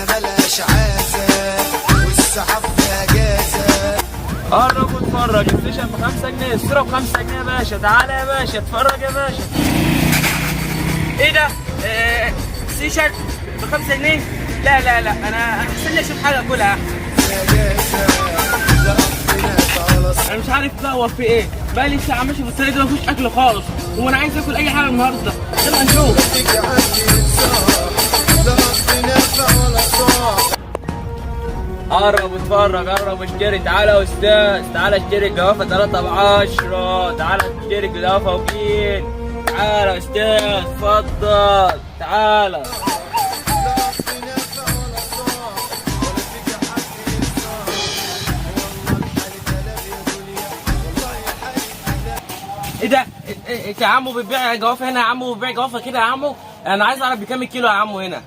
هنا ملهاش عازة والسحاب في اجازة. قرب واتفرج، السيشن ب5 جنيه، الصورة ب5 جنيه يا باشا. تعالى يا باشا اتفرج يا باشا. ايه ده؟ سيشن ب5 جنيه؟ لا لا لا، انا احسن لي اشوف حاجة اكلها انا مش عارف بقى هو في ايه، بقالي ساعة ماشي في الطريق ده مفيش اكل خالص، وانا عايز اكل اي حاجة النهارده. يلا نشوف. قرب واتفرج، قرب واشتري. تعالى يا استاذ، تعالى اشتري الجوافه 3 ب10. تعالى اشتري الجوافه وكيل. تعالى يا استاذ اتفضل تعالى. ايه ده؟ انت يا عمو بتبيع جوافه هنا يا عمو؟ بتبيع جوافه كده يا عمو؟ انا عايز اعرف بكام الكيلو يا عمو هنا.